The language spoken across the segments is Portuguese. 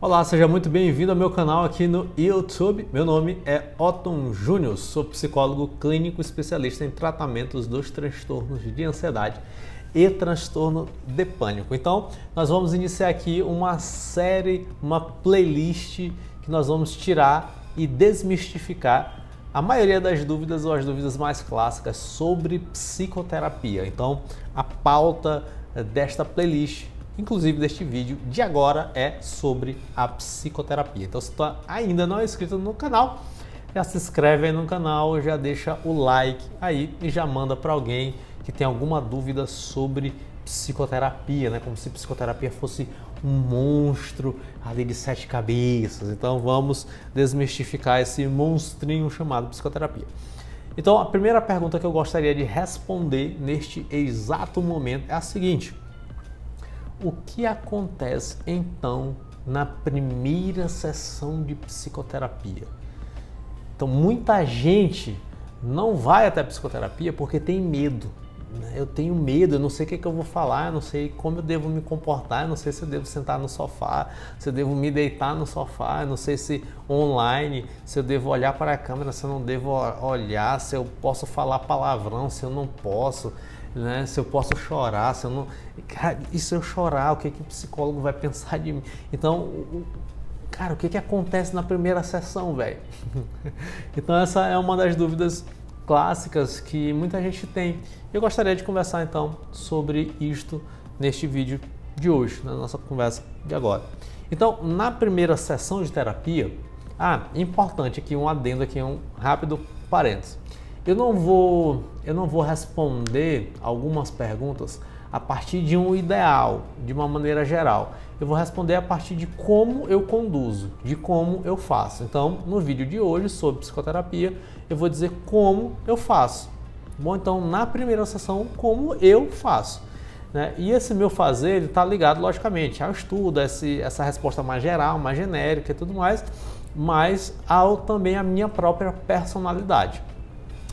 Olá, seja muito bem-vindo ao meu canal aqui no YouTube. Meu nome é Otton Júnior, sou psicólogo clínico especialista em tratamentos dos transtornos de ansiedade e transtorno de pânico. Então, nós vamos iniciar aqui uma série, uma playlist que nós vamos tirar e desmistificar a maioria das dúvidas ou as dúvidas mais clássicas sobre psicoterapia. Então, a pauta desta playlist, inclusive deste vídeo de agora, é sobre a psicoterapia. Então, se tu ainda não é inscrito no canal, já se inscreve aí no canal, já deixa o like aí e já manda para alguém que tem alguma dúvida sobre psicoterapia, né? Como se psicoterapia fosse um monstro ali de 7 cabeças. Então vamos desmistificar esse monstrinho chamado psicoterapia. Então a primeira pergunta que eu gostaria de responder neste exato momento é a seguinte: o que acontece então na primeira sessão de psicoterapia? Então muita gente não vai até a psicoterapia porque tem medo. Eu tenho medo, eu não sei o que eu vou falar, eu não sei como eu devo me comportar, eu não sei se eu devo sentar no sofá, se eu devo me deitar no sofá, eu não sei se online, se eu devo olhar para a câmera, se eu não devo olhar, se eu posso falar palavrão, se eu não posso, né? Se eu posso chorar, se eu não... Cara, e se eu chorar, o que o psicólogo vai pensar de mim? Então, cara, o que acontece na primeira sessão, velho? Então essa é uma das dúvidas clássicas que muita gente tem. Eu gostaria de conversar então sobre isto neste vídeo de hoje, na nossa conversa de agora. Então, na primeira sessão de terapia, importante aqui um adendo aqui, um rápido parênteses. Eu não vou responder algumas perguntas a partir de um ideal, de uma maneira geral. Eu vou responder a partir de como eu conduzo, de como eu faço. Então, no vídeo de hoje sobre psicoterapia, eu vou dizer como eu faço. Bom, então, na primeira sessão, como eu faço, né? E esse meu fazer, ele está ligado, logicamente, ao estudo, essa resposta mais geral, mais genérica e tudo mais, mas também a minha própria personalidade.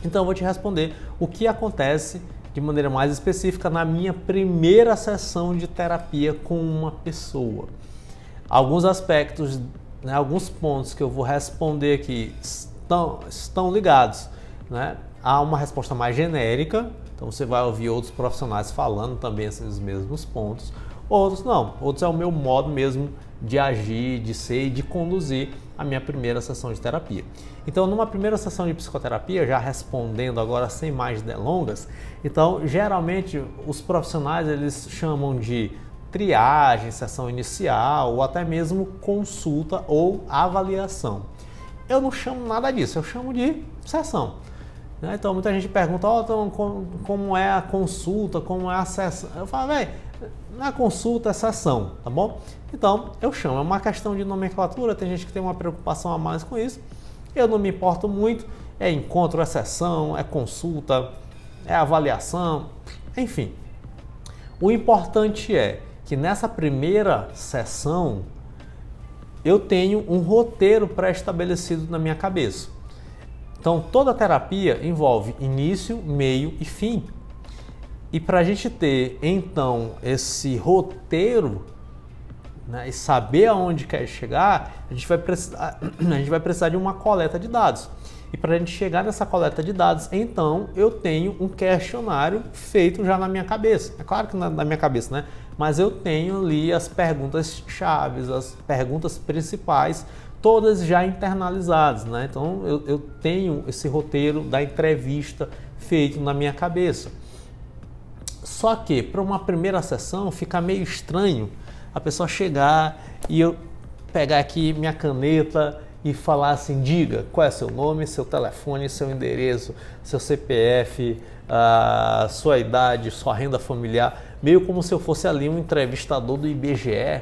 Então, eu vou te responder o que acontece de maneira mais específica na minha primeira sessão de terapia com uma pessoa. Alguns aspectos, né, alguns pontos que eu vou responder aqui estão ligados, né, a uma resposta mais genérica. Então você vai ouvir outros profissionais falando também esses mesmos pontos. Outros não, outros é o meu modo mesmo de agir, de ser e de conduzir a minha primeira sessão de terapia. Então, numa primeira sessão de psicoterapia, já respondendo agora sem mais delongas, então, geralmente, os profissionais, eles chamam de triagem, sessão inicial, ou até mesmo consulta ou avaliação. Eu não chamo nada disso, eu chamo de sessão. Então, muita gente pergunta, então, como é a consulta, como é a sessão? Eu falo, velho, na consulta é sessão, tá bom? Então, eu chamo, é uma questão de nomenclatura, tem gente que tem uma preocupação a mais com isso. Eu não me importo muito, é encontro, é sessão, é consulta, é avaliação, enfim. O importante é que nessa primeira sessão eu tenho um roteiro pré-estabelecido na minha cabeça. Então, toda terapia envolve início, meio e fim. E para a gente ter, então, esse roteiro, né, e saber aonde quer chegar, a gente vai precisar de uma coleta de dados. E para a gente chegar nessa coleta de dados, então, eu tenho um questionário feito já na minha cabeça. É claro que na minha cabeça, né? Mas eu tenho ali as perguntas chaves, as perguntas principais, todas já internalizadas, né? Então, eu tenho esse roteiro da entrevista feito na minha cabeça. Só que, para uma primeira sessão, fica meio estranho a pessoa chegar e eu pegar aqui minha caneta e falar assim, diga qual é seu nome, seu telefone, seu endereço, seu CPF, sua idade, sua renda familiar, meio como se eu fosse ali um entrevistador do IBGE.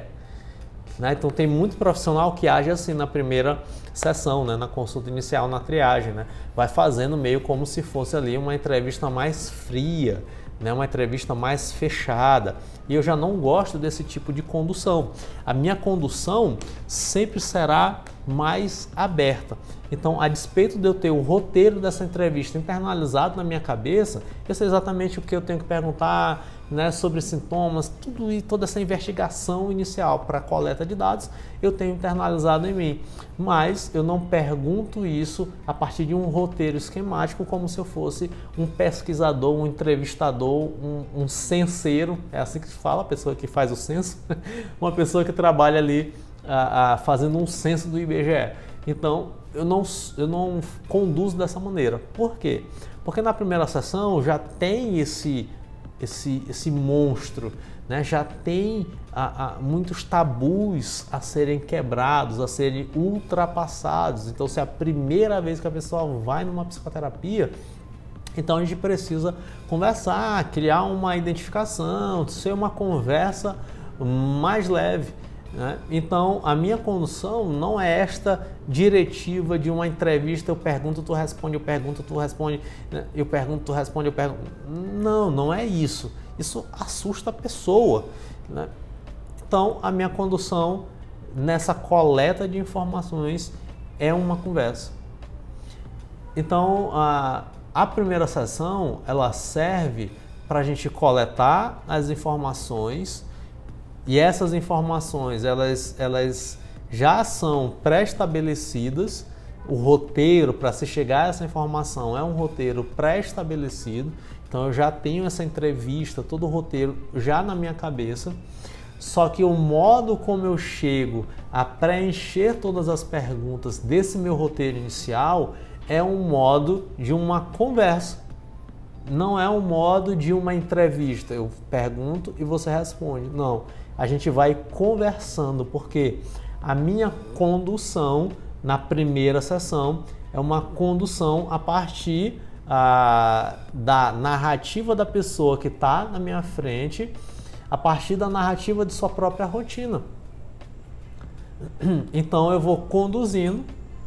Né? Então tem muito profissional que age assim na primeira sessão, né? Na consulta inicial, na triagem, né? Vai fazendo meio como se fosse ali uma entrevista mais fria, né? Uma entrevista mais fechada. E eu já não gosto desse tipo de condução. A minha condução sempre será mais aberta. Então, a despeito de eu ter o roteiro dessa entrevista internalizado na minha cabeça, eu sei exatamente o que eu tenho que perguntar, né, sobre sintomas, tudo e toda essa investigação inicial para a coleta de dados, eu tenho internalizado em mim. Mas eu não pergunto isso a partir de um roteiro esquemático, como se eu fosse um pesquisador, um entrevistador, um censeiro, é assim que se fala, a pessoa que faz o censo, uma pessoa que trabalha ali fazendo um censo do IBGE. Então, eu não conduzo dessa maneira. Por quê? Porque na primeira sessão já tem esse monstro, né? Já tem muitos tabus a serem quebrados, a serem ultrapassados. Então, se é a primeira vez que a pessoa vai numa psicoterapia, então a gente precisa conversar, criar uma identificação, ser uma conversa mais leve, né? Então, a minha condução não é esta diretiva de uma entrevista, eu pergunto, tu responde, eu pergunto, tu responde, né? Eu pergunto, tu responde, eu pergunto. Não, não é isso. Isso assusta a pessoa, né? Então, a minha condução nessa coleta de informações é uma conversa. Então, a primeira sessão, ela serve para a gente coletar as informações. E essas informações, elas já são pré-estabelecidas. O roteiro para se chegar a essa informação é um roteiro pré-estabelecido. Então eu já tenho essa entrevista, todo o roteiro já na minha cabeça. Só que o modo como eu chego a preencher todas as perguntas desse meu roteiro inicial é um modo de uma conversa. Não é um modo de uma entrevista. Eu pergunto e você responde. Não. A gente vai conversando, porque a minha condução na primeira sessão é uma condução a partir da narrativa da pessoa que está na minha frente, a partir da narrativa de sua própria rotina. Então eu vou conduzindo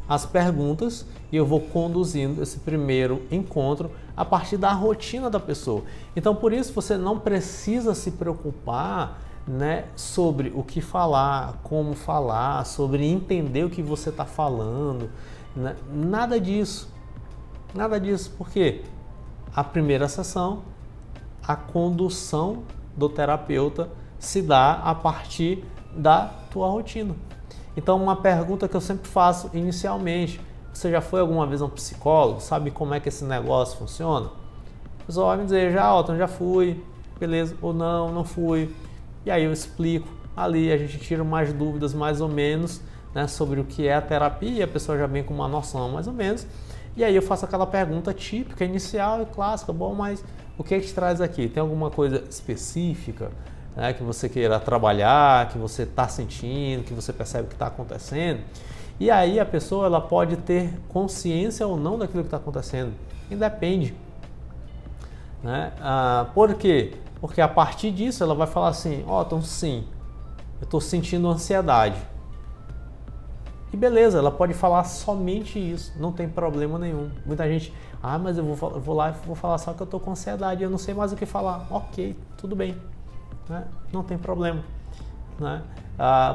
as perguntas e eu vou conduzindo esse primeiro encontro a partir da rotina da pessoa. Então por isso você não precisa se preocupar, né, sobre o que falar, como falar, sobre entender o que você está falando, né? Nada disso, porque a primeira sessão, a condução do terapeuta se dá a partir da tua rotina. Então, uma pergunta que eu sempre faço inicialmente: você já foi alguma vez a um psicólogo? Sabe como é que esse negócio funciona? O pessoal vai me dizer, já fui, beleza, ou não fui. E aí eu explico ali, a gente tira mais dúvidas mais ou menos, né, sobre o que é a terapia, a pessoa já vem com uma noção mais ou menos. E aí eu faço aquela pergunta típica, inicial e clássica: bom, mas o que te traz aqui? Tem alguma coisa específica, né, que você queira trabalhar, que você está sentindo, que você percebe que está acontecendo? E aí a pessoa ela pode ter consciência ou não daquilo que está acontecendo, independe, né? Por quê? Porque a partir disso ela vai falar assim: então sim, eu estou sentindo ansiedade. E beleza, ela pode falar somente isso, não tem problema nenhum. Muita gente, mas eu vou lá e vou falar só que eu estou com ansiedade, eu não sei mais o que falar. Ok, tudo bem, né? Não tem problema, né?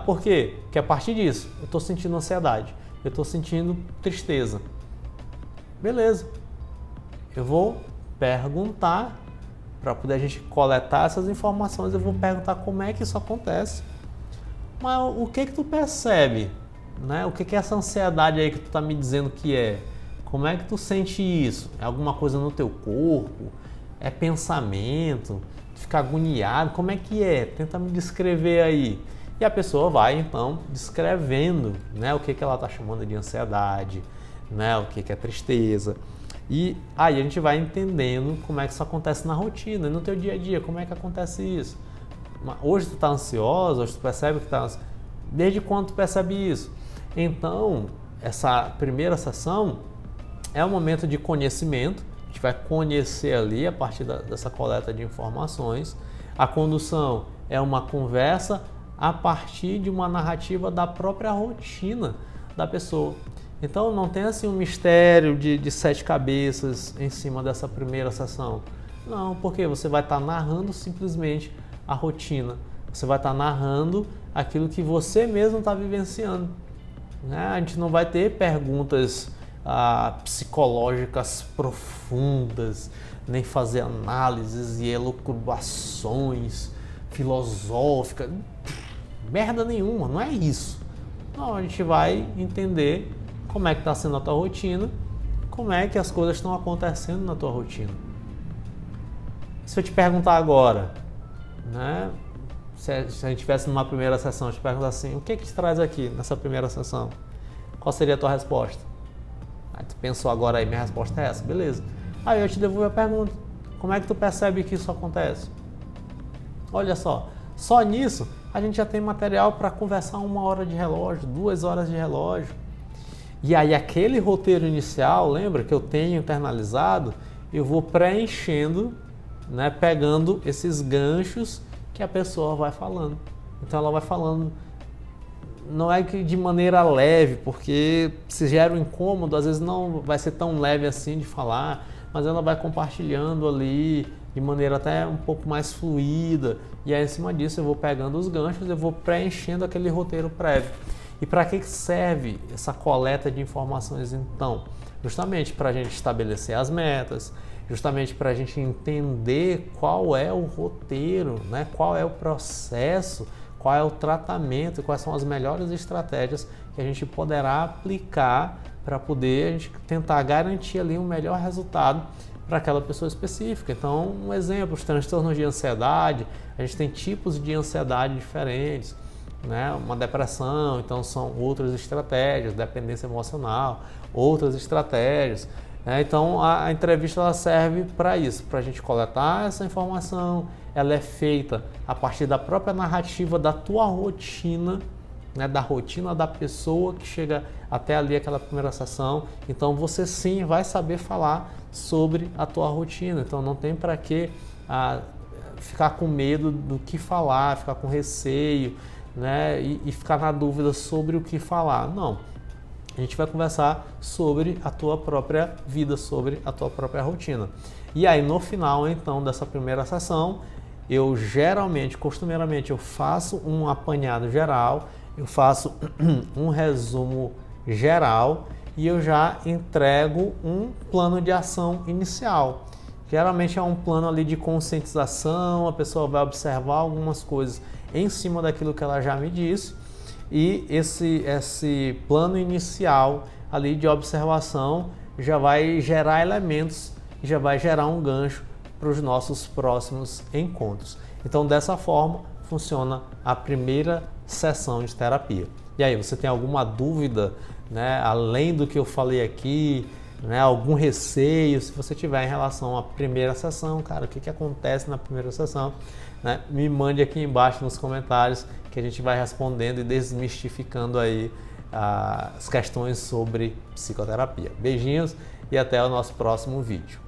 Por quê? Porque a partir disso, eu estou sentindo ansiedade, eu estou sentindo tristeza. Beleza, eu vou perguntar. Para poder a gente coletar essas informações, eu vou perguntar como é que isso acontece. Mas o que tu percebe? Né? O que é essa ansiedade aí que tu tá me dizendo que é? Como é que tu sente isso? É alguma coisa no teu corpo? É pensamento? Fica agoniado? Como é que é? Tenta me descrever aí. E a pessoa vai, então, descrevendo, né, o que ela está chamando de ansiedade, né, o que é tristeza. E aí a gente vai entendendo como é que isso acontece na rotina, no teu dia a dia, como é que acontece isso. Hoje tu está ansioso, hoje tu percebe que está ansioso. Desde quando tu percebe isso? Então, essa primeira sessão é um momento de conhecimento. A gente vai conhecer ali a partir dessa coleta de informações. A condução é uma conversa a partir de uma narrativa da própria rotina da pessoa. Então não tem assim um mistério de 7 cabeças em cima dessa primeira sessão. Não, porque você vai estar narrando simplesmente a rotina. Você vai estar narrando aquilo que você mesmo está vivenciando. né? A gente não vai ter perguntas psicológicas profundas, nem fazer análises e elucubrações filosóficas. Merda nenhuma, não é isso. Não, a gente vai entender como é que está sendo a tua rotina, como é que as coisas estão acontecendo na tua rotina. Se eu te perguntar agora, né, se a gente estivesse numa primeira sessão, eu te perguntar assim, o que te traz aqui nessa primeira sessão? Qual seria a tua resposta? Aí tu pensou agora aí, minha resposta é essa, beleza. Aí eu te devolvo a pergunta, como é que tu percebe que isso acontece? Olha só nisso a gente já tem material para conversar 1 hora de relógio, 2 horas de relógio. E aí aquele roteiro inicial, lembra que eu tenho internalizado, eu vou preenchendo, né, pegando esses ganchos que a pessoa vai falando. Então ela vai falando, não é que de maneira leve, porque se gera um incômodo, às vezes não vai ser tão leve assim de falar, mas ela vai compartilhando ali de maneira até um pouco mais fluida, e aí em cima disso eu vou pegando os ganchos, eu vou preenchendo aquele roteiro prévio. E para que serve essa coleta de informações então? Justamente para a gente estabelecer as metas, justamente para a gente entender qual é o roteiro, né? Qual é o processo, qual é o tratamento, quais são as melhores estratégias que a gente poderá aplicar para poder a gente tentar garantir ali um melhor resultado para aquela pessoa específica. Então, um exemplo, os transtornos de ansiedade, a gente tem tipos de ansiedade diferentes, né? Uma depressão, então são outras estratégias, dependência emocional, outras estratégias. Então, a entrevista ela serve para isso, para a gente coletar essa informação. Ela é feita a partir da própria narrativa da tua rotina, né, da rotina da pessoa que chega até ali aquela primeira sessão. Então você sim vai saber falar sobre a tua rotina. Então não tem para que ficar com medo do que falar, ficar com receio, né, e ficar na dúvida sobre o que falar. Não. A gente vai conversar sobre a tua própria vida, sobre a tua própria rotina. E aí no final então dessa primeira sessão, eu costumeiramente eu faço um apanhado geral, eu faço um resumo geral e eu já entrego um plano de ação inicial. Geralmente é um plano ali de conscientização, a pessoa vai observar algumas coisas em cima daquilo que ela já me disse, e esse plano inicial ali de observação já vai gerar elementos, já vai gerar um gancho para os nossos próximos encontros. Então dessa forma funciona a primeira sessão de terapia. E aí, você tem alguma dúvida, né, além do que eu falei aqui, né, algum receio, se você tiver em relação à primeira sessão, cara, o que acontece na primeira sessão, né, me mande aqui embaixo nos comentários que a gente vai respondendo e desmistificando aí as questões sobre psicoterapia. Beijinhos e até o nosso próximo vídeo.